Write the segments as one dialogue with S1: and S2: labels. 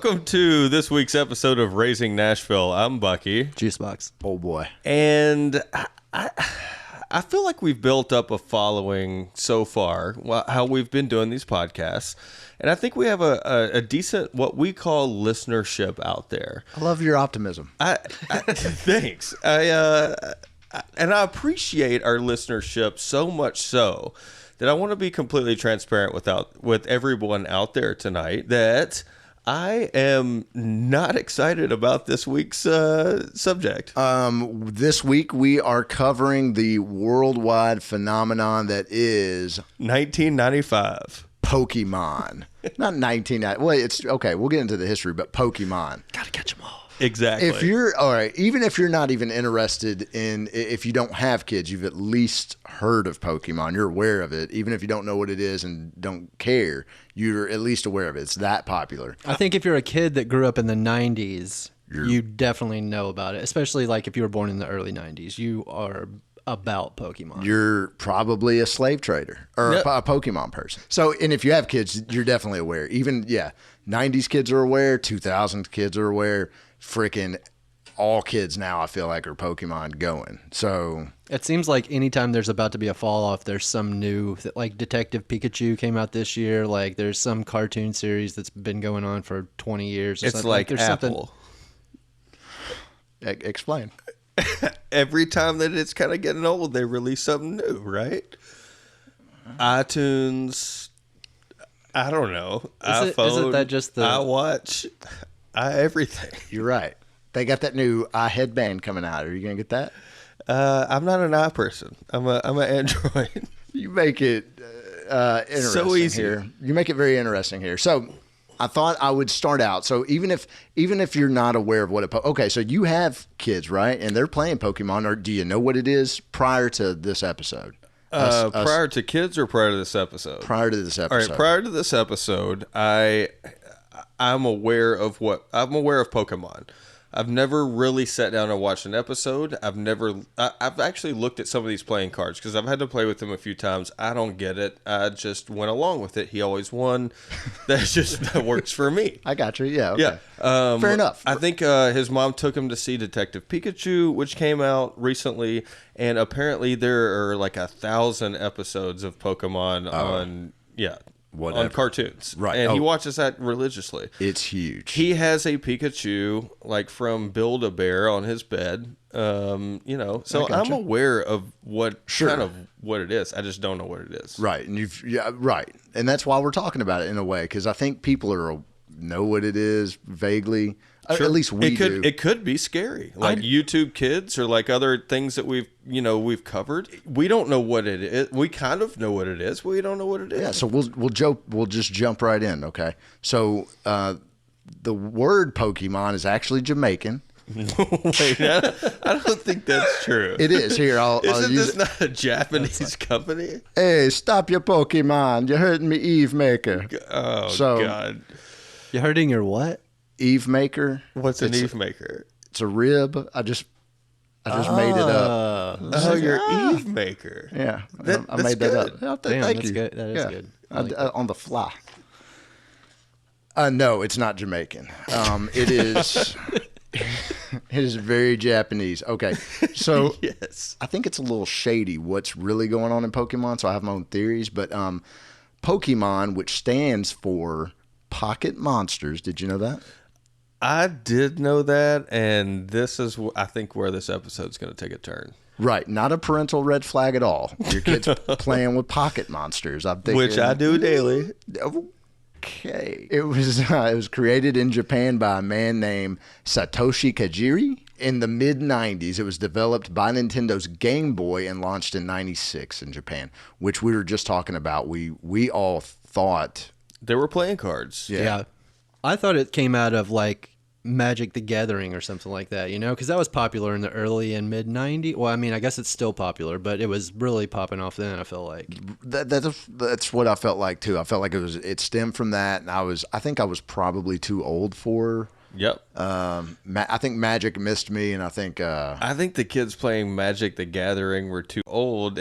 S1: Welcome to this week's episode of Raising Nashville. I'm Bucky.
S2: Juicebox.
S3: Oh boy.
S1: And I feel like we've built up a following so far, how we've been doing these podcasts. And I think we have a decent, what we call listenership out there.
S3: I love your optimism.
S1: Thanks. And I appreciate our listenership so much so that I want to be completely transparent with everyone out there tonight that I am not excited about this week's subject.
S3: This week we are covering the worldwide phenomenon that is
S1: 1995.
S3: Pokemon. Not 1990. Well, it's okay. We'll get into the history, but Pokemon.
S2: Gotta catch them all.
S1: Exactly.
S3: If you're all right, even if you're not even interested in, if you don't have kids, you've at least heard of Pokemon. You're aware of it, even if you don't know what it is and don't care. You're at least aware of it. It's that popular.
S2: I think if you're a kid that grew up in the 90s, you definitely know about it. Especially like if you were born in the early 90s, you are about Pokemon.
S3: You're probably a slave trader or a Pokemon person. So, and if you have kids, you're definitely aware. Even 90s kids are aware. 2000 kids are aware. Freaking all kids now, I feel like, are Pokemon going. So
S2: it seems like anytime there's about to be a fall off, there's some new, like Detective Pikachu came out this year. Like there's some cartoon series that's been going on for 20 years. Or
S1: it's
S2: something.
S1: like
S2: there's
S1: Apple.
S3: Explain.
S1: Every time that it's kind of getting old, they release something new, right? iTunes, I don't know. iPhone,
S2: isn't that just the
S1: iWatch, everything.
S3: You're right. They got that new headband coming out. Are you going to get that?
S1: I'm not an i person. I'm an Android.
S3: You make it interesting
S1: so easy
S3: here. You make it very interesting here. So I thought I would start out. So even if you're not aware of what okay, so you have kids, right? And they're playing Pokemon, or do you know what it is prior to this episode?
S1: Prior to kids or prior to this episode?
S3: Prior to this episode.
S1: All right, prior to this episode, I'm aware of Pokemon. I've never really sat down and watched an episode. I've actually looked at some of these playing cards because I've had to play with them a few times. I don't get it. I just went along with it. He always won. That works for me.
S3: I got you. Yeah. Okay.
S1: Yeah.
S3: Fair enough.
S1: I think his mom took him to see Detective Pikachu, which came out recently, and apparently there are like 1,000 episodes of Pokemon on cartoons.
S3: Right.
S1: And he watches that religiously.
S3: It's huge.
S1: He has a Pikachu like from Build-A-Bear on his bed. So I'm aware of kind of what it is. I just don't know what it is.
S3: Right. And right. And that's why we're talking about it in a way, because I think people know what it is vaguely. Sure. At least we do.
S1: It could be scary, like YouTube Kids or like other things that we've covered. We don't know what it is. We kind of know what it is, but we don't know what it is.
S3: Yeah. So we'll just jump right in. Okay. So the word Pokemon is actually Jamaican.
S1: Wait, I don't think that's true.
S3: It is. Here,
S1: Isn't this not a Japanese company?
S3: Hey, stop your Pokemon! You're hurting me, Eve Maker.
S1: Oh God!
S2: You're hurting your what?
S3: Eve Maker.
S1: What's an Eve Maker?
S3: It's a rib. I just made it up.
S1: Oh, you're Eve Maker.
S3: Yeah, I made that up.
S2: Damn,
S3: thank
S2: that's
S3: you.
S2: good. That is good.
S3: On the fly. No, it's not Jamaican. It is. It is very Japanese. Okay, so
S1: yes.
S3: I think it's a little shady what's really going on in Pokemon, so I have my own theories. But Pokemon, which stands for Pocket Monsters, did you know that?
S1: I did know that, and this is, I think, where this episode's going to take a turn.
S3: Right, not a parental red flag at all. Your kid's playing with Pocket Monsters. I'm thinking,
S1: which I do daily.
S3: Okay. It was created in Japan by a man named Satoshi Kajiri. In the mid-90s, it was developed by Nintendo's GameBoy and launched in 96 in Japan, which we were just talking about. We all thought...
S1: They were playing cards.
S2: Yeah. I thought it came out of like Magic the Gathering or something like that, because that was popular in the early and mid-90s. Well, I mean, I guess it's still popular, but it was really popping off then, I feel like.
S3: That's what I felt like too. I felt like it stemmed from that, and I think I was probably too old for.
S1: Yep.
S3: I think Magic missed me, and I think
S1: the kids playing Magic the Gathering were too old,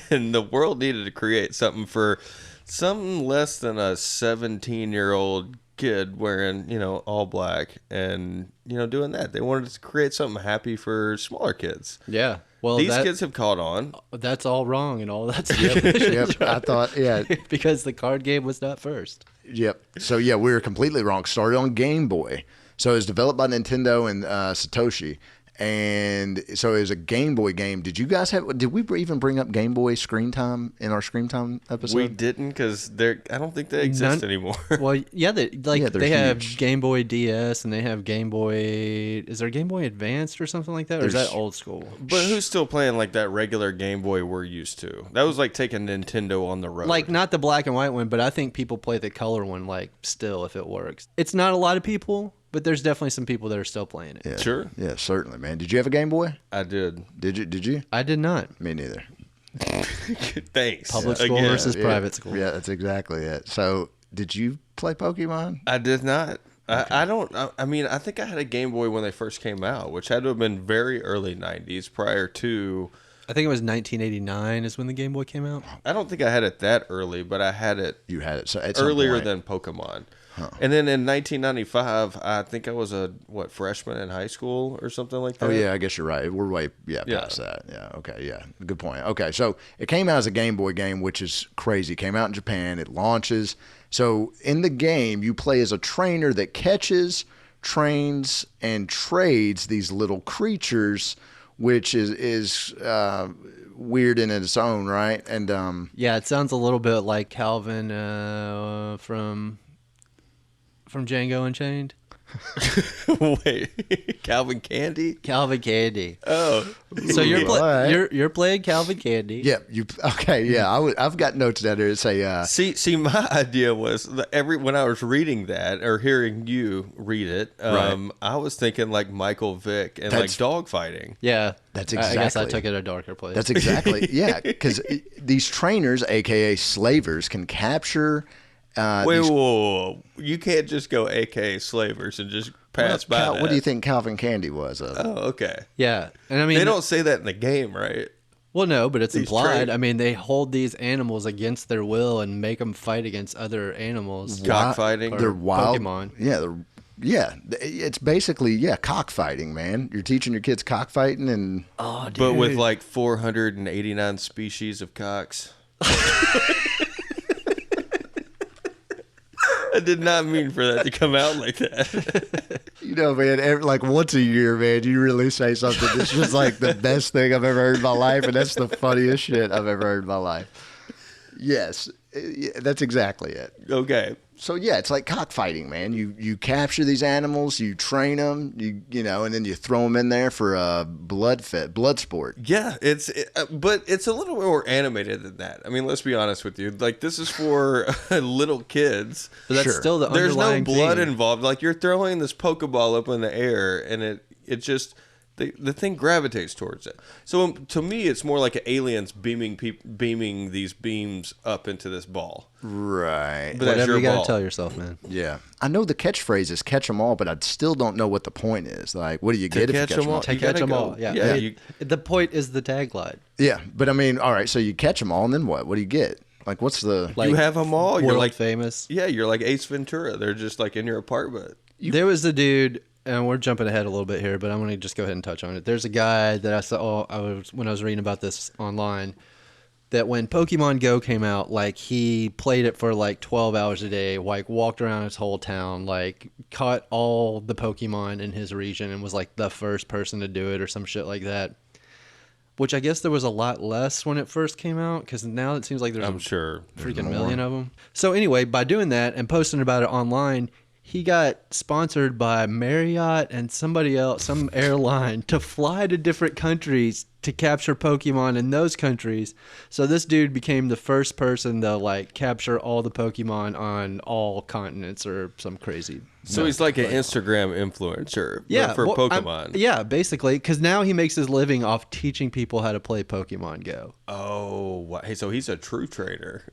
S1: and the world needed to create something for something less than a 17-year-old kid wearing, all black and, doing that. They wanted to create something happy for smaller kids.
S2: Yeah. Well,
S1: These kids have caught on.
S2: That's all wrong and all that's
S3: Yep. I thought, yeah.
S2: because the card game was not first.
S3: Yep. So, yeah, we were completely wrong. Started on Game Boy. So it was developed by Nintendo and Satoshi. And so it was a Game Boy game. Did we even bring up Game Boy screen time in our screen time episode?
S1: We didn't because I don't think they exist anymore.
S2: Well, yeah, they have
S3: huge.
S2: Game Boy DS and they have Game Boy. Is there Game Boy Advanced or something like that? Or is that old school?
S1: But who's still playing like that regular Game Boy we're used to? That was like taking Nintendo on the road.
S2: Like not the black and white one, but I think people play the color one like still if it works. It's not a lot of people. But there's definitely some people that are still playing it.
S3: Yeah.
S1: Sure.
S3: Yeah, certainly, man. Did you have a Game Boy?
S1: I did.
S3: Did you?
S2: I did not.
S3: Me neither.
S1: Thanks.
S2: Public school
S1: Again.
S2: versus private school.
S3: Yeah, that's exactly it. So, did you play Pokemon?
S1: I did not. I don't. I mean, I think I had a Game Boy when they first came out, which had to have been very early '90s, prior to.
S2: I think it was 1989 is when the Game Boy came out.
S1: I don't think I had it that early, but I had it.
S3: You had it so at some
S1: earlier
S3: point.
S1: than Pokemon. Huh. And then in 1995, I think I was a freshman in high school or something like that.
S3: Oh yeah, I guess you're right. We're way past that. Yeah. Okay. Yeah. Good point. Okay. So it came out as a Game Boy game, which is crazy. It came out in Japan. It launches. So in the game, you play as a trainer that catches, trains, and trades these little creatures, which is weird in its own right. And
S2: yeah, it sounds a little bit like Calvin from Django Unchained.
S1: Wait, Calvin Candy?
S2: Calvin Candy.
S1: Oh,
S2: so
S3: What?
S2: you're playing Calvin Candy.
S3: yeah, okay. Yeah, I've got notes down there that say.
S1: See, my idea was that when I was reading that or hearing you read it,
S3: Right.
S1: I was thinking like Michael Vick and like dog fighting.
S2: Yeah,
S3: That's
S2: I guess I
S3: exactly-
S2: took it a darker place.
S3: That's exactly because these trainers, aka slavers, can capture.
S1: Wait, whoa. You can't just go AK slavers and just pass by that.
S3: What do you think Calvin Candy was?
S1: Oh, okay.
S2: Yeah, and I mean
S1: They don't say that in the game, right?
S2: Well, no, but it's
S1: These
S2: implied.
S1: train-
S2: I mean, they hold these animals against their will and make them fight against other animals.
S1: Cockfighting.
S2: Or
S3: They're wild.
S2: Pokemon.
S3: Yeah, it's basically cockfighting, man. You're teaching your kids cockfighting, and
S2: Oh, dude.
S1: But with like 489 species of cocks. I did not mean for that to come out like that.
S3: man, like once a year, man, you really say something that's just like the best thing I've ever heard in my life, and that's the funniest shit I've ever heard in my life. Yes, that's exactly it.
S1: Okay.
S3: So yeah, it's like cockfighting, man. You capture these animals, you train them, and then you throw them in there for a blood sport.
S1: Yeah, but it's a little more animated than that. I mean, let's be honest with you. Like, this is for little kids.
S2: But that's
S3: Sure.
S2: still the
S1: There's no
S2: underlying
S1: blood
S2: theme.
S1: involved. Like, you're throwing this Pokeball up in the air, and it just the thing gravitates towards it. So to me, it's more like aliens beaming these beams up into this ball.
S3: Right.
S1: But that's
S2: Whatever
S1: your
S2: you gotta
S1: ball.
S2: tell yourself, man.
S3: Yeah. I know the catchphrase is catch them all, but I still don't know what the point is. Like, what do you get if you
S1: catch
S3: catch
S1: 'em
S3: them all?
S1: all.
S2: To
S1: You
S2: catch
S1: gotta
S2: them
S1: go.
S2: all. Yeah.
S1: Yeah, you-
S2: The point is the tagline.
S3: Yeah, but I mean, all right, so you catch them all, and then what? What do you get? Like, what's the...
S2: Like,
S1: you have them all. You're
S2: World
S1: like
S2: famous.
S1: Yeah, you're like Ace Ventura. They're just like in your apartment.
S2: There was the dude, and we're jumping ahead a little bit here, but I'm going to just go ahead and touch on it. There's a guy that I saw when I was reading about this online, that when Pokemon Go came out, like he played it for like 12 hours a day, like walked around his whole town, like caught all the Pokemon in his region and was like the first person to do it or some shit like that. Which I guess there was a lot less when it first came out, because now it seems like there's
S1: I'm sure.
S2: freaking million of them. So anyway, by doing that and posting about it online, he got sponsored by Marriott and somebody else, some airline, to fly to different countries to capture Pokemon in those countries. So this dude became the first person to like capture all the Pokemon on all continents or some crazy.
S1: So he's like an Instagram influencer.
S2: Yeah,
S1: for
S2: well,
S1: Pokemon.
S2: yeah, basically, because now he makes his living off teaching people how to play Pokemon Go.
S1: Oh, wow. Hey, so he's a true trader.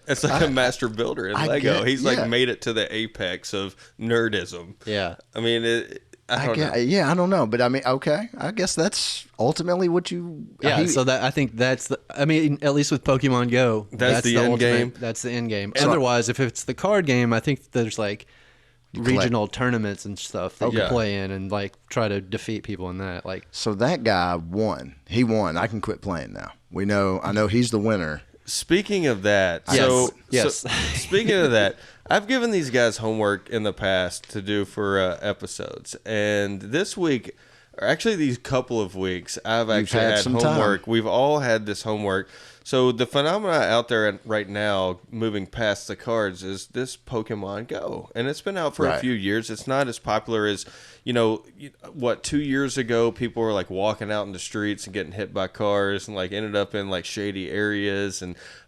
S1: It's like a master builder in
S3: I
S1: Lego.
S3: get-
S1: He's
S3: yeah.
S1: like made it to the apex of nerdism.
S2: Yeah.
S1: I mean, I don't know.
S3: Yeah, I don't know, but I mean, okay, I guess that's ultimately what you...
S2: Yeah, so that I think that's the. I mean, at least with Pokemon Go,
S1: That's the end
S2: ultimate-
S1: game?
S2: That's the end game. Otherwise, if it's the card game, I think there's like regional tournaments and stuff that you
S1: Okay.
S2: play in and like try to defeat people in that. Like,
S3: So that guy won. He won. I can quit playing now. I know he's the winner.
S1: Speaking of that,
S2: Yes.
S1: speaking of that, I've given these guys homework in the past to do for episodes, and this week, or actually these couple of weeks, I've actually
S3: had
S1: had
S3: some time.
S1: homework. We've all had this homework. So the phenomena out there right now, moving past the cards, is this Pokemon Go, and it's been out for a
S3: Right.
S1: few years. It's not as popular as 2 years ago. People were like walking out in the streets and getting hit by cars, and like ended up in like shady areas.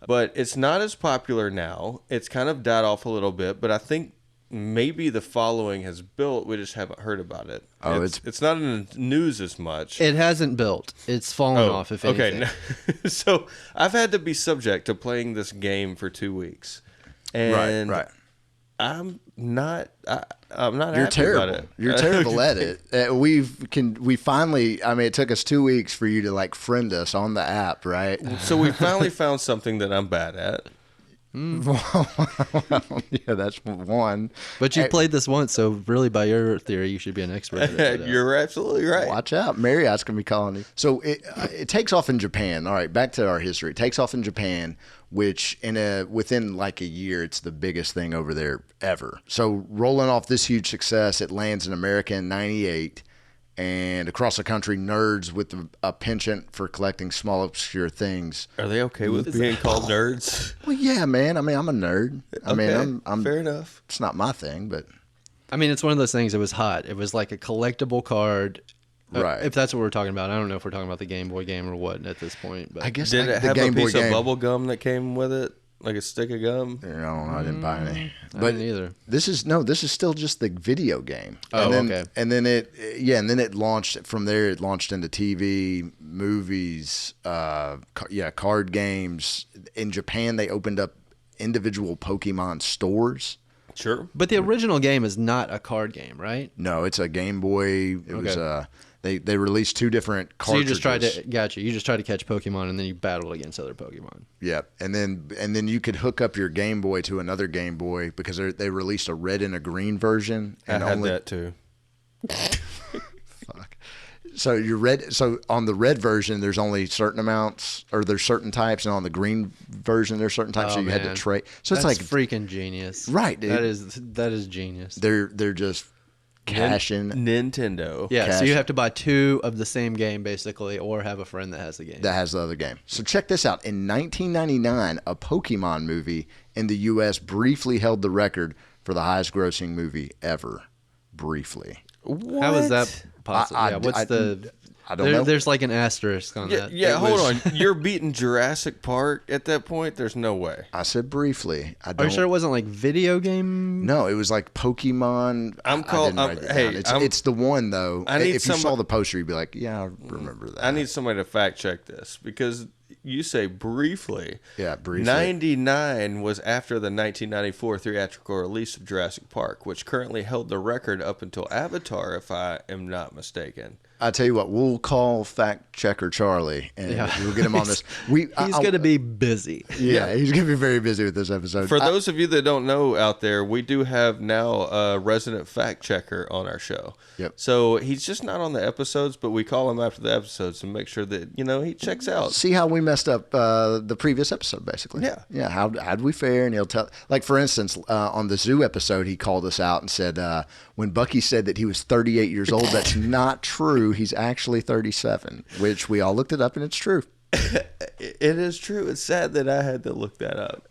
S1: But it's not as popular now. It's kind of died off a little bit, but I think maybe the following has built. We just haven't heard about it.
S3: Oh,
S1: it's not in the news as much.
S2: it hasn't built. It's fallen off, if anything.
S1: Okay. So I've had to be subject to playing this game for 2 weeks, and
S3: right.
S1: I'm not. I'm not.
S3: You're
S1: happy
S3: terrible.
S1: About it.
S3: You're terrible at it. We finally. I mean, it took us 2 weeks for you to like friend us on the app, right?
S1: So we finally found something that I'm bad at.
S3: Yeah, that's one.
S2: But you played this once, so really, by your theory, you should be an expert at it.
S1: You're absolutely right.
S3: Watch out, Marriott's gonna be calling you. So it takes off in Japan. All right, back to our history. It takes off in Japan, which within like a year, it's the biggest thing over there ever. So rolling off this huge success, it lands in America in '98. And across the country, nerds with a penchant for collecting small, obscure things.
S1: Are they okay with being called nerds?
S3: Well, yeah, man. I mean, I'm a nerd. I mean, I'm
S1: fair enough.
S3: It's not my thing, but
S2: I mean, it's one of those things that was hot. It was like a collectible card.
S3: Right.
S2: If that's what we're talking about. I don't know if we're talking about the Game Boy game or what at this point. But
S3: I guess
S1: Did
S3: like
S1: it
S3: the
S1: have
S3: Game
S1: a
S3: Boy
S1: piece
S3: game.
S1: of bubble gum that came with it, like a stick of gum?
S3: I don't know. I didn't buy any.
S2: I
S3: But
S2: didn't either.
S3: this is still just the video game.
S2: Oh,
S3: and then,
S2: okay.
S3: And then it launched from there. It launched into TV, movies, card games. In Japan, they opened up individual Pokemon stores.
S1: Sure.
S2: But the original game is not a card game, right?
S3: No, it's a Game Boy. It was
S2: Okay.
S3: they released two different
S2: So you
S3: cartridges.
S2: you just tried to catch Pokemon and then you battled against other Pokemon.
S3: Yeah, and then you could hook up your Game Boy to another Game Boy because they released a red and a green version. And
S1: I had that too.
S3: Fuck. So on the red version, there's only certain amounts, or there's certain types, and on the green version, there's certain types.
S2: Oh,
S3: so you had to
S2: man.
S3: trade. So
S2: That's
S3: it's like
S2: freaking genius.
S3: Right, dude.
S2: That is genius.
S3: they're just cashing
S1: Nintendo.
S2: Yeah, so
S3: cash.
S2: you have to buy two of the same game basically, or have a friend that has the game.
S3: that has the other game. So check this out. In 1999, a Pokemon movie in the U.S. briefly held the record for the highest grossing movie ever. Briefly.
S2: How is that possible?
S3: I-
S2: Yeah, what's
S3: I-
S2: the?
S3: I don't know.
S2: There's like an asterisk on
S1: Yeah,
S2: that.
S1: yeah.
S2: It
S1: Hold
S2: was-
S1: on. You're beating Jurassic Park at that point. There's no way.
S3: I said briefly. I
S2: Are
S3: don't.
S2: you sure it wasn't like video game?
S3: No, it was like Pokemon.
S1: I'm
S3: I
S1: called-
S3: didn't
S1: I'm-
S3: write it
S1: hey,
S3: down.
S1: I'm-
S3: It's the one though.
S1: I need
S3: if you saw
S1: somebody-
S3: the poster, you'd be like, "Yeah, I remember that."
S1: I need somebody to fact check this because you say briefly.
S3: Yeah, briefly.
S1: 99 was after the 1994 theatrical release of Jurassic Park, which currently held the record up until Avatar, if I am not mistaken.
S3: I tell you what, we'll call fact checker Charlie, and
S2: Yeah.
S3: we'll get him on this.
S2: He's going to be busy.
S3: Yeah, he's gonna be very busy with this episode.
S1: For those of you that don't know out there, we do have now a resident fact checker on our show.
S3: Yep.
S1: So he's just not on the episodes, but we call him after the episodes to make sure that, he checks out.
S3: See how we messed up the previous episode, basically.
S1: Yeah.
S3: Yeah. How'd we fare? And he'll tell. Like for instance, on the zoo episode, he called us out and said when Bucky said that he was 38 years old, that's not true. He's actually 37, which we all looked it up, and it's true.
S1: It is true. It's sad that I had to look that up.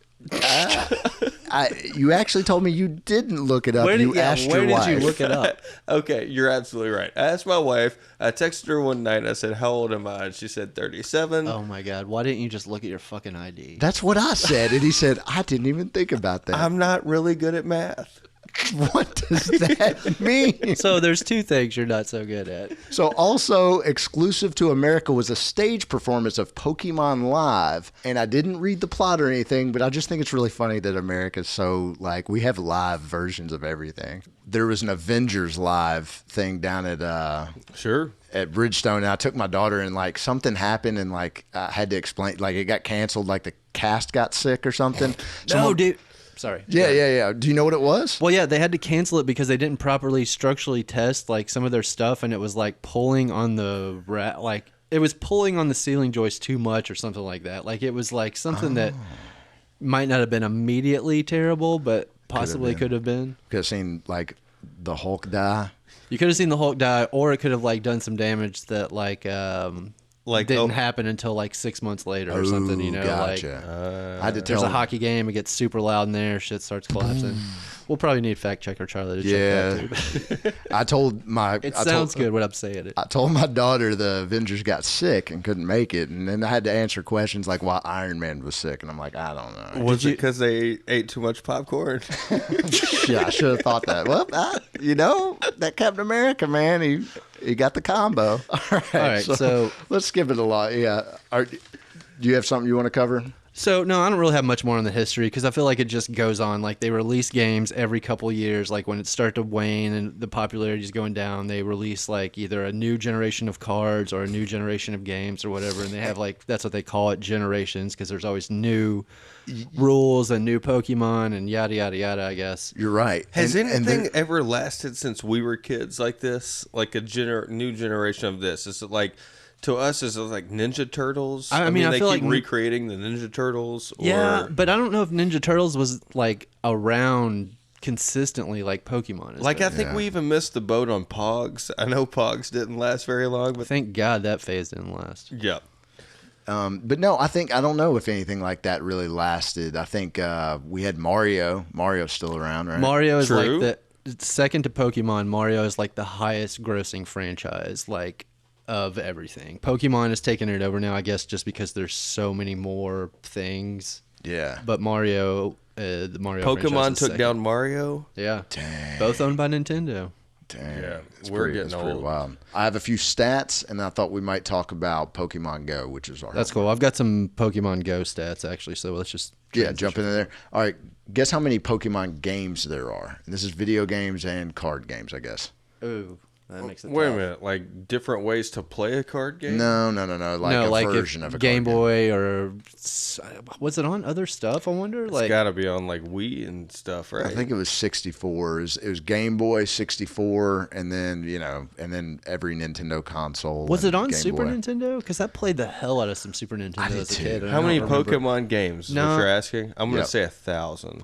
S3: You actually told me you didn't look it up.
S2: Where did
S3: You asked your wife.
S2: you look it up?
S1: Okay, you're absolutely right. I asked my wife. I texted her one night. I said, "How old am I?" And she said 37.
S2: Oh my God! Why didn't you just look at your fucking ID?
S3: That's what I said, and he said, "I didn't even think about that."
S1: I'm not really good at math.
S3: What does that mean?
S2: So there's two things you're not so good at.
S3: So also exclusive to America was a stage performance of Pokemon Live. And I didn't read the plot or anything, but I just think it's really funny that America's so, like, we have live versions of everything. There was an Avengers Live thing down at
S1: Sure.
S3: Bridgestone, and I took my daughter, and like something happened, and like I had to explain, like it got canceled, like the cast got sick or something.
S2: No, dude. Sorry.
S3: Yeah. Do you know what it was?
S2: Well, yeah, they had to cancel it because they didn't properly structurally test like some of their stuff, and it was like pulling on the it was pulling on the ceiling joist too much or something like that. Like it was like something that might not have been immediately terrible, but possibly could have been.
S3: Could have seen like the Hulk die.
S2: You could have seen the Hulk die, or it could have like done some damage that didn't happen until like 6 months later or something. You know,
S3: gotcha. I had to
S2: there's
S3: tell
S2: a hockey game, it gets super loud in there, shit starts collapsing. We'll probably need fact checker Charlie to check that too.
S3: I told my.
S2: It sounds good when I'm saying it.
S3: I told my daughter the Avengers got sick and couldn't make it, and then I had to answer questions like why Iron Man was sick, and I'm like, I don't know.
S1: Was it because they ate too much popcorn?
S3: Yeah, I should have thought that. Well, that Captain America, man, he got the combo. All right, so let's skip it a lot. Yeah. Do you have something you want to cover?
S2: So, no, I don't really have much more on the history because I feel like it just goes on. Like, they release games every couple of years. Like, when it starts to wane and the popularity is going down, they release, like, either a new generation of cards or a new generation of games or whatever. And they have, like, that's what they call it, generations, because there's always new rules and new Pokemon and yada, yada, yada, I guess.
S3: You're right.
S1: Has anything ever lasted since we were kids like this? Like a new generation of this? Is it like... To us, is it like Ninja Turtles?
S2: I mean,
S1: they
S2: feel
S1: keep
S2: like
S1: recreating the Ninja Turtles.
S2: Yeah, but I don't know if Ninja Turtles was like around consistently like Pokemon is.
S1: Like, I think we even missed the boat on Pogs. I know Pogs didn't last very long, but
S2: thank God that phase didn't last.
S1: Yeah.
S3: But no, I don't know if anything like that really lasted. I think we had Mario. Mario's still around, right?
S2: Mario is like the second to Pokemon. Mario is like the highest grossing franchise, like, of everything. Pokemon is taking it over now, I guess, just because there's so many more things.
S3: Yeah.
S2: But Mario, the Mario
S1: Pokemon took down Mario?
S2: Yeah.
S3: Dang.
S2: Both owned by Nintendo.
S3: Dang.
S1: Yeah,
S3: We're getting old. Wild. I have a few stats, and I thought we might talk about Pokemon Go, which is our
S2: That's cool. I've got some Pokemon Go stats, actually, so let's just...
S3: jump into there. All right, guess how many Pokemon games there are? And this is video games and card games, I guess.
S2: Ooh. That makes it
S1: Wait
S2: tough.
S1: a minute, like different ways to play a card game?
S3: No. Like a version of a
S2: Game
S3: card
S2: Boy or was it on other stuff? I wonder.
S1: It's got to be on like Wii and stuff, right?
S3: I think it was 64. It was Game Boy 64, and then every Nintendo console.
S2: Was it on
S3: Game
S2: Super
S3: Boy.
S2: Nintendo? Because I played the hell out of some Super Nintendo as a kid.
S1: How many Pokemon games? Is what you're asking? I'm gonna say 1,000.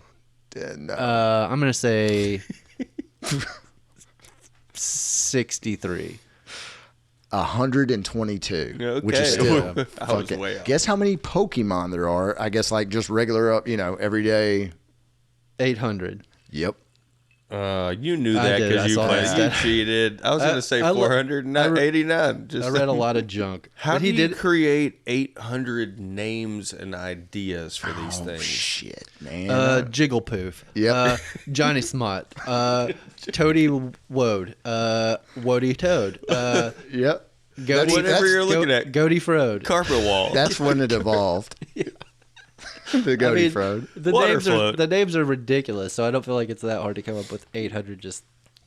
S3: No.
S2: I'm gonna say 63.
S3: 122.
S1: Okay.
S3: Which is still
S1: I was way off.
S3: Guess how many Pokemon there are? I guess like just regular up, everyday.
S2: 800.
S3: Yep.
S1: You knew that because you played. You cheated. I was going to say 489.
S2: I read a lot of junk.
S1: How do you create 800 names and ideas for these things?
S3: Shit, man.
S2: Jigglypuff.
S3: Yep.
S2: Johnny Smot. Toady Woad. Woody Toad.
S3: Yep.
S2: Goaty,
S1: whatever you're looking at.
S2: Goaty Frode.
S1: Carpet wall.
S3: That's when it evolved. The Goaty Frode.
S2: The names are ridiculous, so I don't feel like it's that hard to come up with 800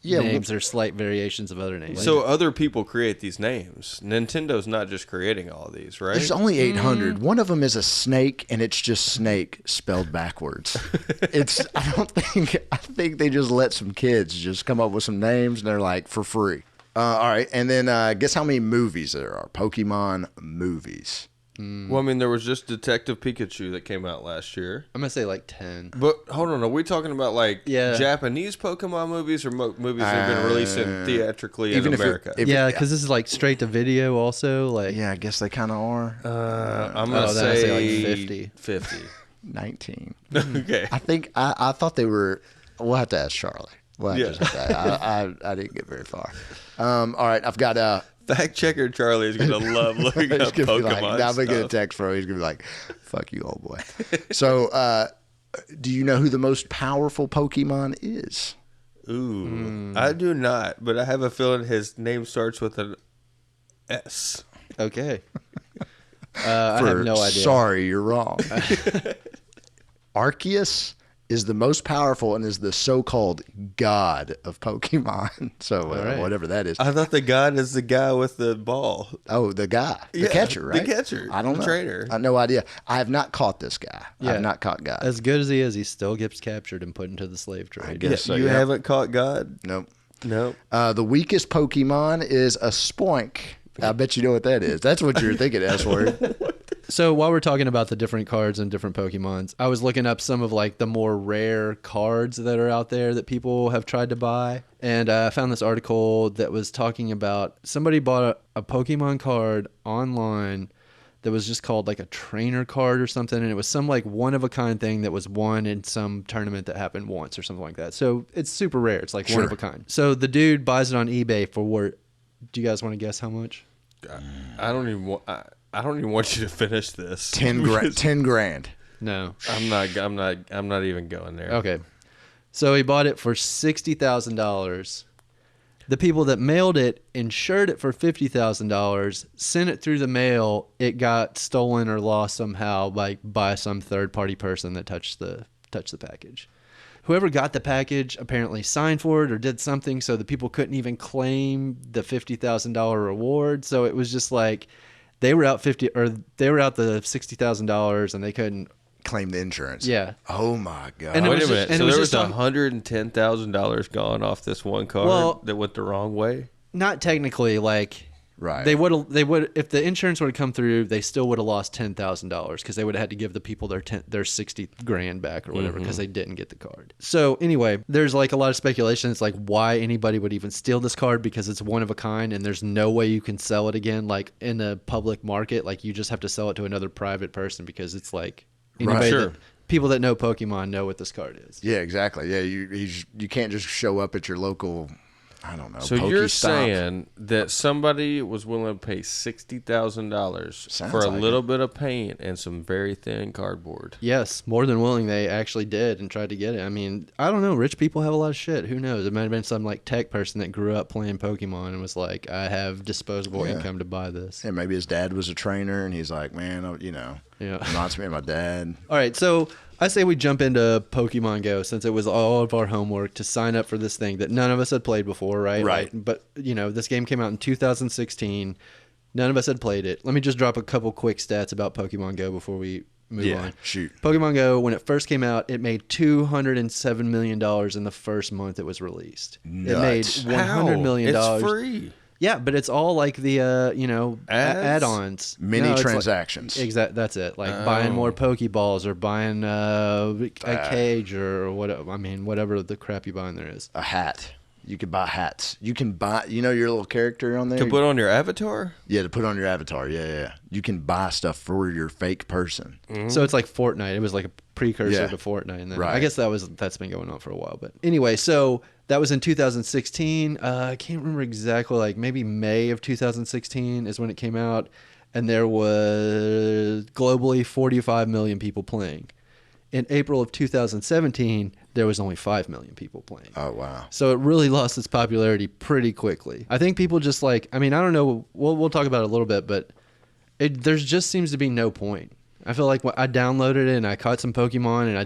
S2: names or slight variations of other names.
S1: So other people create these names. Nintendo's not just creating all these, right?
S3: There's only 800. One of them is a snake, and it's just snake spelled backwards. I think they just let some kids just come up with some names, and they're like, for free. All right, and then guess how many movies there are? Pokemon movies.
S1: Well, I mean, there was just Detective Pikachu that came out last year.
S2: I'm going to say like 10.
S1: But hold on, are we talking about like Japanese Pokemon movies or movies that have been released theatrically in America?
S2: Because this is like straight to video also. Like
S3: I guess they kind of are.
S1: I'm going to say
S2: like 50.
S1: 50.
S3: 19.
S1: Okay.
S3: I thought they were. We'll have to ask Charlie. I didn't get very far. All right, I've got
S1: Fact checker Charlie is gonna love looking up Pokemon.
S3: I'm gonna get a text from him. He's gonna be like, "Fuck you, old boy." So, do you know who the most powerful Pokemon is?
S1: Ooh, I do not, but I have a feeling his name starts with an S.
S2: Okay. I have no idea.
S3: Sorry, you're wrong. Arceus is the most powerful and is the so-called god of Pokemon. So
S2: right.
S3: whatever that is.
S1: I thought the god is the guy with the ball.
S3: Oh, the guy, the
S1: Yeah,
S3: catcher, right?
S1: the catcher,
S3: I don't
S1: the
S3: know.
S1: trainer.
S3: I have no idea. I have not caught this guy. I
S2: Yeah.
S3: have not caught God.
S2: As good as he is, he still gets captured and put into the slave trade.
S3: I guess so.
S1: You
S3: yeah.
S1: haven't caught God?
S3: Nope.
S1: No.
S3: The weakest Pokemon is a Spoink. I bet you know what that is. That's what you're thinking, S-word.
S2: So while we're talking about the different cards and different Pokemons, I was looking up some of like the more rare cards that are out there that people have tried to buy. And I found this article that was talking about somebody bought a Pokemon card online that was just called like a trainer card or something. And it was some like one of a kind thing that was won in some tournament that happened once or something like that. So it's super rare. It's like one of a kind. So the dude buys it on eBay for, do you guys want to guess how much?
S1: I don't even want you to finish this.
S3: 10 grand. 10 grand.
S2: No.
S1: I'm not even going there.
S2: Okay. So he bought it for $60,000. The people that mailed it insured it for $50,000, sent it through the mail. It got stolen or lost somehow by some third-party person that touched the package. Whoever got the package apparently signed for it or did something so the people couldn't even claim the $50,000 reward. So it was just like they were out the $60,000 and they couldn't
S3: Claim the insurance.
S2: Yeah.
S3: Oh my God.
S2: And it
S1: Wait
S2: was
S1: a minute.
S2: just- and
S1: So
S2: it was
S1: there was
S2: just on-
S1: $110,000 gone off this one card
S2: Well-
S1: that went the wrong way.
S2: Not technically, like
S3: Right.
S2: They would if the insurance would have come through, they still would have lost $10,000 because they would have had to give the people their 60 grand back or whatever because they didn't get the card. So anyway, there's like a lot of speculation. It's like why anybody would even steal this card because it's one of a kind and there's no way you can sell it again like in the public market. Like you just have to sell it to another private person because it's like anybody
S1: Sure.
S2: people that know Pokemon know what this card is.
S3: Yeah, exactly. Yeah, you can't just show up at your local, I don't know.
S1: So
S3: Poke
S1: you're
S3: Stop.
S1: saying that somebody was willing to pay $60,000
S3: Sounds
S1: for a
S3: like
S1: little bit of paint and some very thin cardboard?
S2: Yes, more than willing. They actually did and tried to get it. I mean, I don't know. Rich people have a lot of shit. Who knows? It might have been some like tech person that grew up playing Pokemon and was like, I have disposable income to buy this.
S3: Yeah, maybe his dad was a trainer, and he's like, man, reminds me of my dad.
S2: All right, so I say we jump into Pokemon Go since it was all of our homework to sign up for this thing that none of us had played before, right?
S3: Right.
S2: But, this game came out in 2016. None of us had played it. Let me just drop a couple quick stats about Pokemon Go before we move on.
S3: Shoot.
S2: Pokemon Go, when it first came out, it made $207 million in the first month it was released.
S3: Nuts.
S2: It made $100 million.
S1: It's free.
S2: Yeah, but it's all like the add-ons,
S3: Mini
S2: it's like-
S3: transactions.
S2: Exactly, that's it. Like buying more Pokeballs or buying a cage or whatever the crap you buy in there is.
S3: A hat. You can buy hats. You can buy, your little character on there?
S1: To put on your avatar?
S3: Yeah, to put on your avatar. Yeah. You can buy stuff for your fake person.
S2: So it's like Fortnite. It was like a precursor
S3: Yeah.
S2: to Fortnite, and then
S3: Right.
S2: I guess that's been going on for a while. But anyway, so that was in 2016. I can't remember exactly. Like maybe May of 2016 is when it came out, and there was globally 45 million people playing. In April of 2017, there was only 5 million people playing.
S3: Oh, wow.
S2: So it really lost its popularity pretty quickly. I think people just I don't know. We'll talk about it a little bit, but there just seems to be no point. I feel like I downloaded it and I caught some Pokemon and I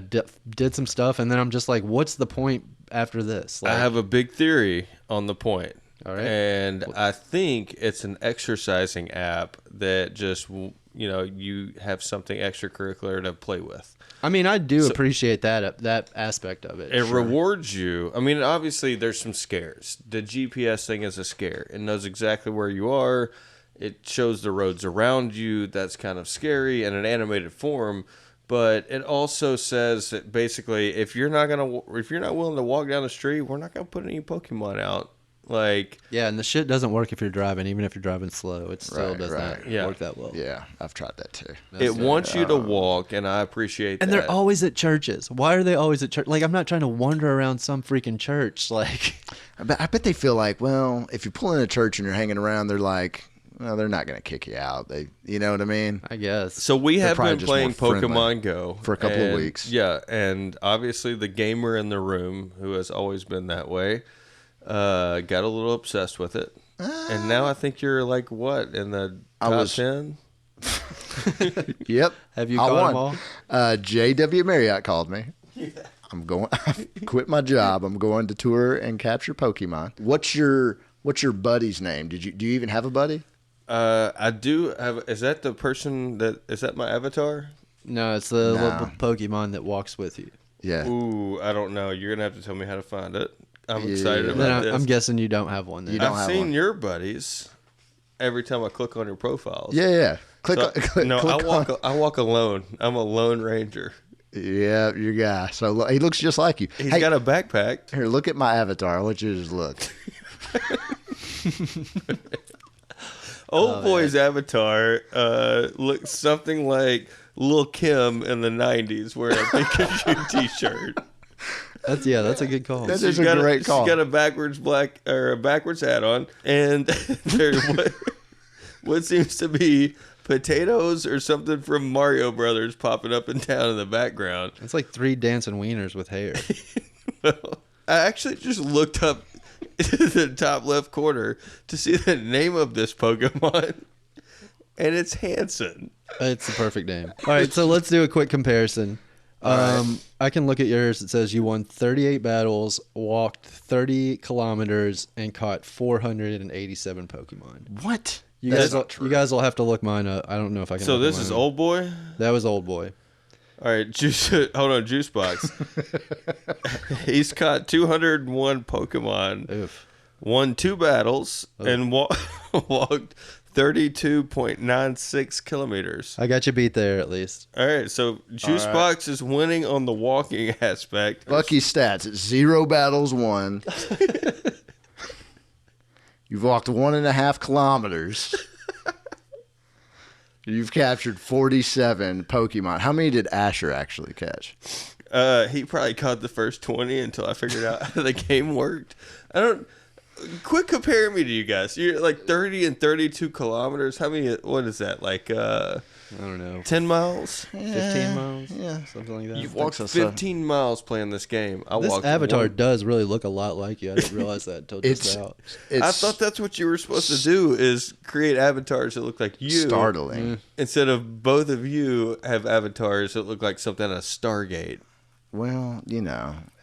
S2: did some stuff, and then I'm just like, what's the point after this?
S1: I have a big theory on the point.
S2: All right.
S1: And I think it's an exercising app that just, you have something extracurricular to play with.
S2: I mean, I do appreciate that aspect of it.
S1: It rewards you. I mean, obviously, there's some scares. The GPS thing is a scare. It knows exactly where you are. It shows the roads around you. That's kind of scary in an animated form. But it also says that basically, if you're not willing to walk down the street, we're not gonna put any Pokemon out.
S2: Yeah, and the shit doesn't work if you're driving, even if you're driving slow. It still does not work that well.
S3: Yeah, I've tried that too.
S1: It wants you to walk, and I appreciate that.
S2: And they're always at churches. Why are they always at church? Like, I'm not trying to wander around some freaking church. Like,
S3: I bet they feel like, well, if you pull in a church and you're hanging around, they're like, well, they're not going to kick you out. You know what I mean?
S2: I guess.
S1: So we have
S3: probably
S1: been
S3: just
S1: playing
S3: more friendly
S1: Pokemon Go
S3: for a couple of weeks.
S1: Yeah, and obviously the gamer in the room, who has always been that way, got a little obsessed with it. And now I think you're like, what, in the top 10?
S3: Yep.
S2: Have you
S3: I
S2: caught
S3: won.
S2: them all?
S3: J.W. Marriott called me. I'm going. I quit my job. I'm going to tour and capture Pokemon. What's your buddy's name? Do you even have a buddy?
S1: I do have. Is that the person is that my avatar?
S2: No, it's the little Pokemon that walks with you.
S3: Yeah.
S1: Ooh, I don't know. You're gonna have to tell me how to find it. I'm excited
S2: Then
S1: about this.
S2: I'm guessing you don't have one. Then.
S1: I've seen your buddies every time I click on your profiles.
S3: Yeah. Click.
S1: I walk alone. I'm a lone ranger.
S3: Yeah, your guy. So he looks just like you.
S1: He's got a backpack.
S3: Here, look at my avatar. I want you to just look.
S1: Old boy's avatar looks something like Lil' Kim in the 90s wearing a Pikachu t-shirt.
S2: That's a good call.
S3: That is a great call.
S1: She's got a backwards hat on, and there's what seems to be potatoes or something from Mario Brothers popping up and down in the background.
S2: It's like 3 dancing wieners with hair.
S1: Well, I actually just looked up the top left corner to see the name of this Pokemon, and it's Hanson.
S2: It's the perfect name. All right, so let's do a quick comparison. I can look at yours. It says you won 38 battles, walked 30 kilometers, and caught 487 Pokemon.
S3: What?
S2: You guys will have to look mine up. I don't know if I can.
S1: So this is Old Boy?
S2: That was Old Boy.
S1: All right, hold on, Juicebox. He's caught 201 Pokemon, won 2 battles, and walked 32.96 kilometers.
S2: I got you beat there at least.
S1: All right, so Juicebox is winning on the walking aspect.
S3: Lucky stats. It's 0 battles won. You've walked 1.5 kilometers. You've captured 47 Pokemon. How many did Asher actually catch?
S1: He probably caught the first 20 until I figured out how the game worked. Quit comparing me to you guys. You're like 30 and 32 kilometers. How many? What is that? Like,
S2: I don't know.
S1: 10 miles?
S2: 15 miles?
S3: Yeah.
S2: Something like that.
S1: You've walked 15 miles playing this game.
S2: This avatar does really look a lot like you. I didn't realize that until just out.
S1: I thought that's what you were supposed to do, is create avatars that look like you.
S3: Startling.
S1: Instead of both of you have avatars that look like something on a Stargate.
S3: Well,
S2: I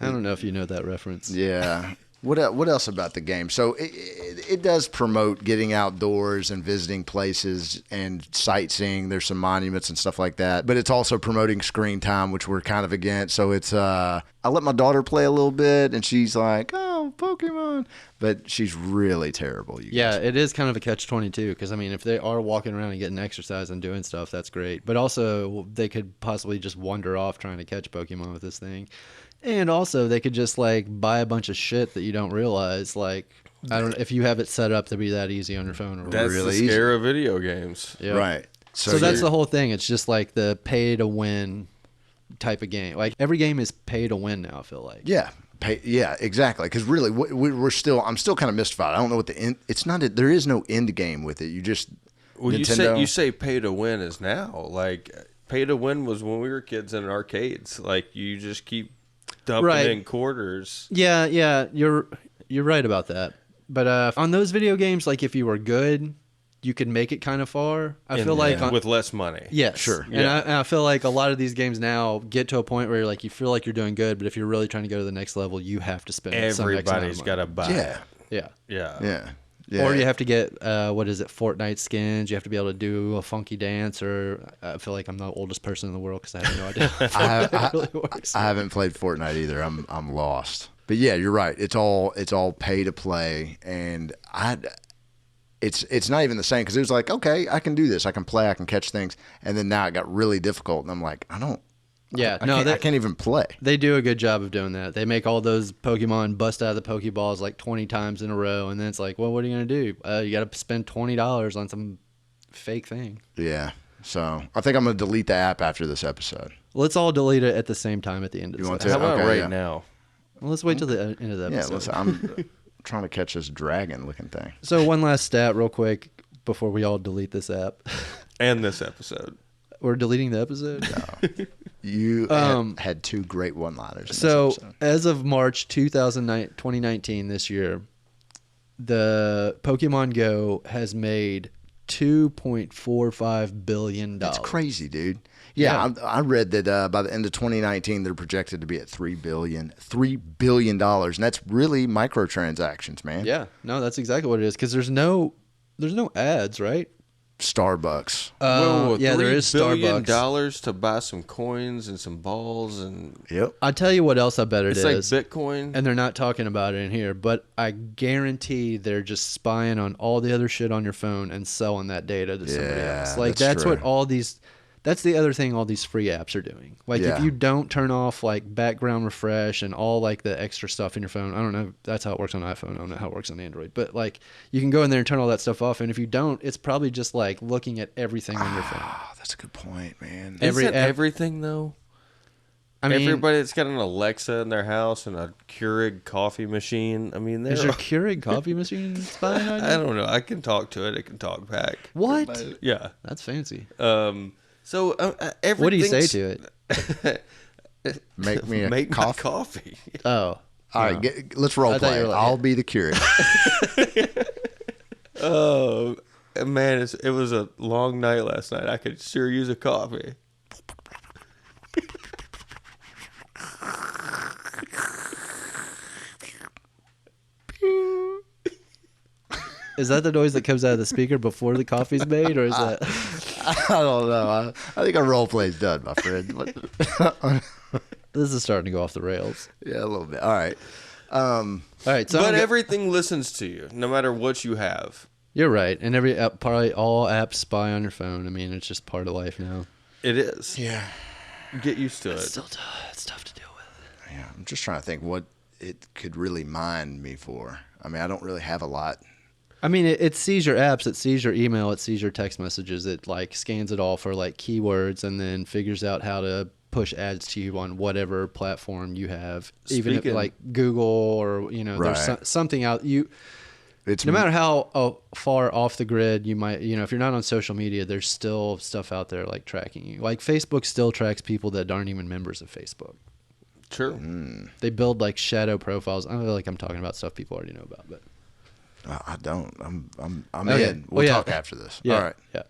S2: don't know if you know that reference.
S3: Yeah. What else about the game? So it does promote getting outdoors and visiting places and sightseeing. There's some monuments and stuff like that. But it's also promoting screen time, which we're kind of against. So it's I let my daughter play a little bit, and she's like, "Oh, Pokemon," but she's really terrible.
S2: Yeah, it is kind of a catch-22 because I mean, if they are walking around and getting exercise and doing stuff, that's great. But also, they could possibly just wander off trying to catch Pokemon with this thing. And also, they could just like buy a bunch of shit that you don't realize. Like, I don't know if you have it set up to be that easy on your phone. Or
S1: That's
S3: really
S1: the scare of video games.
S2: Yeah.
S3: Right.
S2: So that's the whole thing. It's just like the pay to win type of game. Like every game is pay to win now. I feel like.
S3: Yeah. Yeah, exactly. Because really, I'm still kind of mystified. I don't know what the end. It's not. There is no end game with it. You just.
S1: Well,
S3: Nintendo,
S1: you say pay to win is now. Like pay to win was when we were kids in arcades. Like you just keep dumping in quarters.
S2: Yeah, you're right about that. But on those video games, like if you were good, you could make it kind of far. I feel like
S1: with less money.
S2: Yes,
S3: sure.
S2: And I feel like a lot of these games now get to a point where you feel like you're doing good, but if you're really trying to go to the next level, you have to spend.
S1: Everybody's got to buy.
S3: Yeah.
S2: Or you have to get Fortnite skins. You have to be able to do a funky dance. Or I feel like I'm the oldest person in the world because I have no idea how it really works.
S3: I haven't played Fortnite either. I'm lost. But yeah, you're right. It's all pay to play, and it's not even the same because it was like, okay, I can do this. I can play. I can catch things. And then now it got really difficult, and I'm like, I can't even play.
S2: They do a good job of doing that. They make all those Pokemon bust out of the Pokeballs like 20 times in a row, and then it's like, well, what are you gonna do? You got to spend $20 on some fake thing.
S3: Yeah. So I think I'm gonna delete the app after this episode.
S2: Let's all delete it at the same time at the end of this.
S3: You want to?
S1: How about
S3: Okay,
S1: now?
S2: Well, let's wait till the end of the episode.
S3: Yeah, listen, I'm trying to catch this dragon-looking thing.
S2: So one last stat, real quick, before we all delete this app.
S1: And this episode.
S2: We're deleting the episode.
S3: No. You had 2 great one-liners.
S2: So as of March 2019, this year, the Pokemon Go has made $2.45 billion.
S3: That's crazy, dude. Yeah, I read that by the end of 2019, they're projected to be at $3 billion, and that's really microtransactions, man.
S2: Yeah, no, that's exactly what it is. Because there's no ads, right?
S3: Starbucks.
S1: Whoa,
S2: Yeah, there is
S1: $3 billion
S2: Starbucks.
S1: to buy some coins and some balls, and
S3: Yep.
S2: I'll tell you what else I bet it
S1: it's
S2: is.
S1: like Bitcoin.
S2: And they're not talking about it in here, but I guarantee they're just spying on all the other shit on your phone and selling that data to somebody
S3: Yeah,
S2: else. Like
S3: that's
S2: that's what
S3: true.
S2: that's the other thing all these free apps are doing. Like
S3: Yeah.
S2: if you don't turn off like background refresh and all like the extra stuff in your phone, I don't know, that's how it works on iPhone. I don't know how it works on Android, but like you can go in there and turn all that stuff off. And if you don't, it's probably just like looking at everything on your phone.
S3: Oh, that's a good point, man.
S1: Isn't everything though?
S2: I mean,
S1: Everybody that's got an Alexa in their house and a Keurig coffee machine. I mean,
S2: is
S1: they're
S2: your Keurig coffee machine spying on you?
S1: I don't know. I can talk to it. It can talk back.
S2: What?
S1: Yeah.
S2: That's fancy.
S1: So everything.
S2: What do you say to it?
S3: Make me a
S1: Make my
S3: coffee.
S1: coffee.
S2: Oh.
S3: All right, let's role
S2: I thought
S3: play.
S2: you were like-
S3: I'll be the Keurig.
S1: Oh man, it was a long night last night. I could sure use a coffee.
S2: Is that the noise that comes out of the speaker before the coffee's made, or is that?
S3: I don't know. I think our role play's done, my friend.
S2: This is starting to go off the rails.
S3: Yeah, a little bit. All right.
S2: All right, so
S1: But everything listens to you, no matter what you have.
S2: you're right, and every app, probably all apps spy on your phone. I mean, it's just part of life now.
S1: It is.
S3: Yeah.
S1: Get used to it.
S2: It's tough to deal with.
S3: Yeah. I'm just trying to think what it could really mind me for. I mean, I don't really have a lot.
S2: I mean, it sees your apps, it sees your email, it sees your text messages, it like scans it all for like keywords, and then figures out how to push ads to you on whatever platform you have, even if
S1: Speaking-
S2: like Google or there's
S3: Right.
S2: something out you.
S3: It's
S2: No matter how far off the grid you might, if you're not on social media, there's still stuff out there like tracking you. Like Facebook still tracks people that aren't even members of Facebook.
S1: True.
S2: They build like shadow profiles. I feel like I'm talking about stuff people already know about, but
S3: I don't. I'm
S2: Okay.
S3: in. We'll
S2: yeah.
S3: talk after this.
S2: Yeah,
S3: All right.
S2: yeah.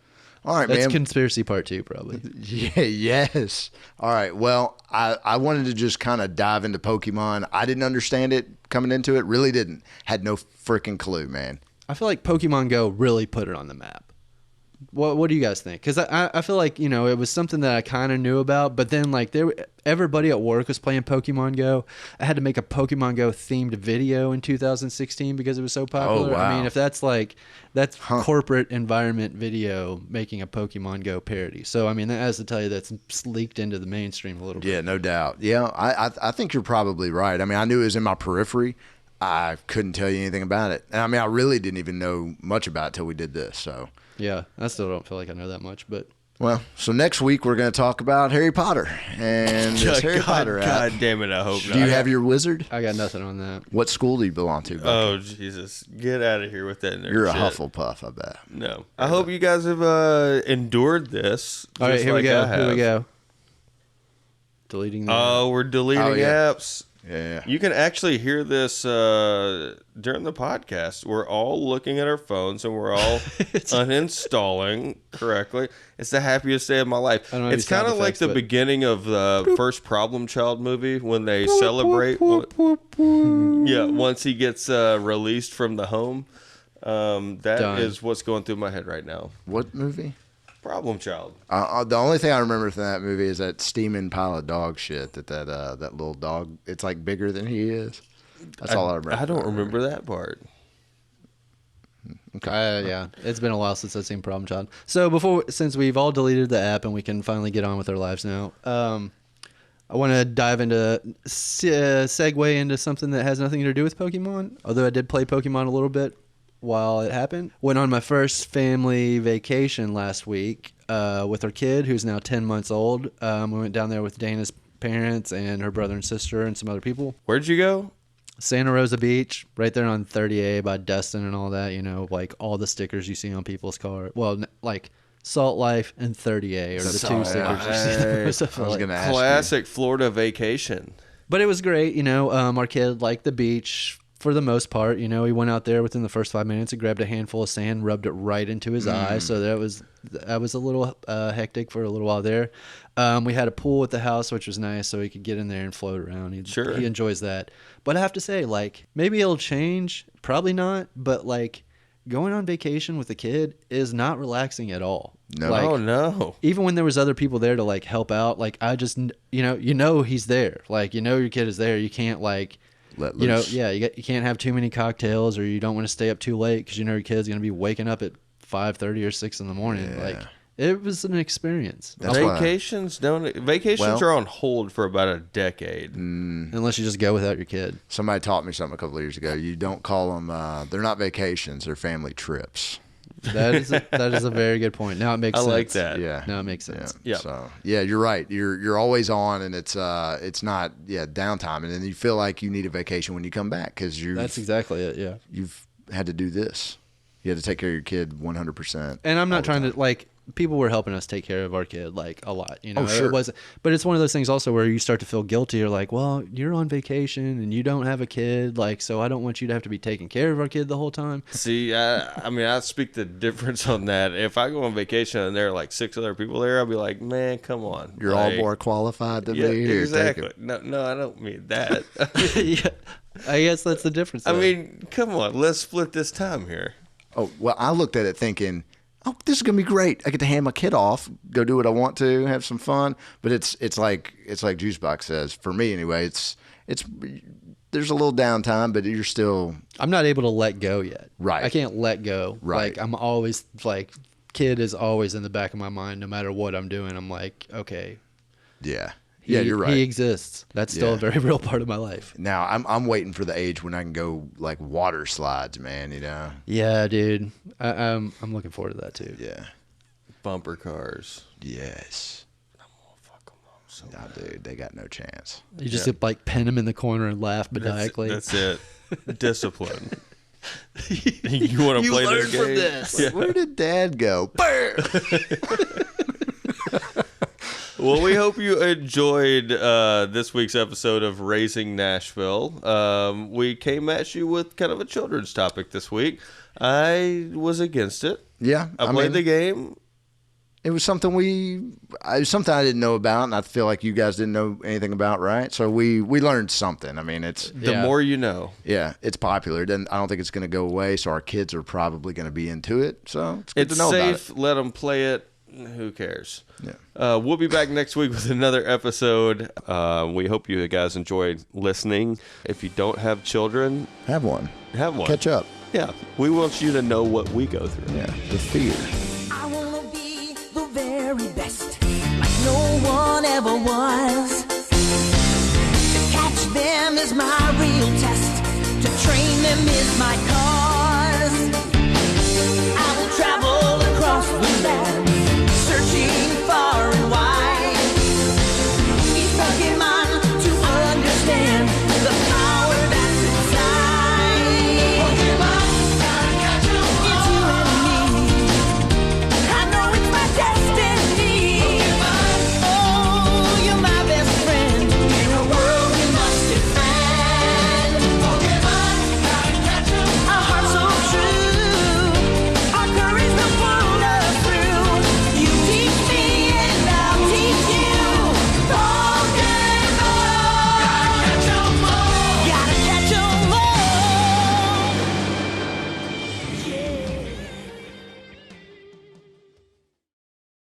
S3: All right,
S2: That's
S3: man.
S2: conspiracy part 2, probably.
S3: Yeah, yes. All right. Well, I wanted to just kind of dive into Pokemon. I didn't understand it coming into it. Really didn't. Had no freaking clue, man.
S2: I feel like Pokemon Go really put it on the map. What do you guys think? Because I feel like it was something that I kind of knew about, but then like everybody at work was playing Pokemon Go. I had to make a Pokemon Go themed video in 2016 because it was so popular.
S3: wow.
S2: I mean, if that's corporate environment video making a Pokemon Go parody. So I mean, that has to tell you that's leaked into the mainstream a little bit.
S3: Yeah, no doubt. Yeah, I think you're probably right. I mean, I knew it was in my periphery. I couldn't tell you anything about it. And I mean, I really didn't even know much about it till we did this. So,
S2: Yeah, I still don't feel like I know that much, but
S3: well, so next week we're going to talk about Harry Potter and this Harry Potter app.
S1: God damn it! I hope
S3: Do
S1: not.
S3: you have your wizard?
S2: I got nothing on that.
S3: What school do you belong to? Bucky?
S1: Oh Jesus! Get out of here with that. nerd
S3: You're a
S1: shit.
S3: Hufflepuff, I bet.
S1: No. I hope you guys have endured this.
S2: All right,
S1: just
S2: here we
S1: like
S2: go.
S1: I have.
S2: Here we go. Deleting the
S1: Oh, we're deleting
S3: Oh, yeah.
S1: apps.
S3: Yeah.
S1: You can actually hear this during the podcast. We're all looking at our phones and we're all uninstalling correctly. It's the happiest day of my life.
S2: I don't know
S1: It's
S2: any sound
S1: kind of like
S2: effects,
S1: the
S2: but-
S1: beginning of the first Problem Child movie when they celebrate. Once he gets released from the home. That is
S2: Done.
S1: what's going through my head right now.
S3: What movie?
S1: Problem Child.
S3: The only thing I remember from that movie is that steaming pile of dog shit that little dog, it's like bigger than he is. That's all I remember.
S1: I don't remember that part.
S2: Yeah, it's been a while since I've seen Problem Child. So since we've all deleted the app and we can finally get on with our lives now, I want to dive into segue into something that has nothing to do with Pokemon. Although I did play Pokemon a little bit while it happened. Went on my first family vacation last week with our kid, who's now 10 months old. We went down there with Dana's parents and her brother and sister and some other people.
S1: Where'd you go?
S2: Santa Rosa Beach, right there on 30A by Destin and all that, like all the stickers you see on people's car. Well, like Salt Life and 30A are the two stickers you see the most.
S3: I was going to ask
S1: Classic Florida vacation.
S2: But it was great, our kid liked the beach for the most part. You know, he went out there within the first 5 minutes and grabbed a handful of sand, rubbed it right into his eye. So that was a little hectic for a little while there. We had a pool at the house, which was nice, so he could get in there and float around. He enjoys that. But I have to say, like, maybe it'll change. Probably not. But, like, going on vacation with a kid is not relaxing at all.
S3: No.
S2: Like,
S1: Oh, no.
S2: even when there was other people there to, like, help out, like, I just, you know he's there. Like, you know your kid is there. You can't, like,
S3: Let
S2: you know,
S3: loose.
S2: you can't have too many cocktails, or you don't want to stay up too late because you know your kid's going to be waking up at 5:30 or 6 in the morning.
S3: Yeah.
S2: Like, it was an experience.
S3: That's why-
S1: Vacations are on hold for about a decade.
S2: Unless you just go without your kid.
S3: Somebody taught me something a couple of years ago. You don't call them, they're not vacations, they're family trips.
S2: That is a very good point. Now it makes
S1: I
S2: sense.
S1: like that.
S3: Yeah.
S2: Now it makes sense.
S1: Yeah.
S3: So yeah, you're right. You're always on, and it's not downtime, and then you feel like you need a vacation when you come back because
S2: That's exactly it. Yeah.
S3: you've had to do this. You had to take care of your kid 100%.
S2: And I'm
S3: all
S2: not
S3: the
S2: trying
S3: time.
S2: to, like, people were helping us take care of our kid, like, a lot, you know.
S3: Oh, sure.
S2: It wasn't, but it's one of those things also where you start to feel guilty. You're like, well, you're on vacation and you don't have a kid, like, so I don't want you to have to be taking care of our kid the whole time.
S1: See, I mean, I speak the difference on that. If I go on vacation and there are like 6 other people there, I'll be like, man, come on.
S3: You're
S1: like,
S3: all more qualified to
S1: Yeah,
S3: be here.
S1: exactly.
S3: Take it.
S1: No, I don't mean that.
S2: Yeah, I guess that's the difference.
S1: I
S2: though.
S1: mean, come on, let's split this time here.
S3: Oh, well, I looked at it thinking, oh, this is gonna be great. I get to hand my kid off, go do what I want to, have some fun. But it's like Juicebox says, for me anyway. It's there's a little downtime, but you're still
S2: I'm not able to let go yet.
S3: Right.
S2: I can't let go.
S3: Right.
S2: Like, I'm always, like, kid is always in the back of my mind no matter what I'm doing. I'm like, okay.
S3: yeah. You're right.
S2: He exists. That's still a very real part of my life.
S3: Now I'm waiting for the age when I can go like water slides, man. You know.
S2: Yeah, dude. I'm looking forward to that too.
S3: Yeah.
S1: Bumper cars.
S3: Yes.
S1: Fuck them up so
S3: Nah, dude, they got no chance.
S2: You just like pin him in the corner and laugh maniacally.
S1: That's it. Discipline. You want to play
S2: learned
S1: this
S2: from
S1: game?
S2: this.
S1: Yeah.
S3: Where did Dad go?
S1: Well, we hope you enjoyed this week's episode of Raising Nashville. We came at you with kind of a children's topic this week. I was against it.
S3: Yeah,
S1: I played the game.
S3: It was something I didn't know about, and I feel like you guys didn't know anything about, right? So we learned something. I mean, it's
S1: The more you know.
S3: it's popular. Then I don't think it's going to go away. So our kids are probably going to be into it. So it's good
S1: It's
S3: to know
S1: safe.
S3: about it.
S1: Let them play it. Who cares?
S3: Yeah.
S1: We'll be back next week with another episode. We hope you guys enjoyed listening. If you don't have children,
S3: Have one.
S1: have one.
S3: Catch up.
S1: Yeah. We want you to know what we go through.
S3: Yeah. The fear.
S4: I wanna be the very best, like no one ever was.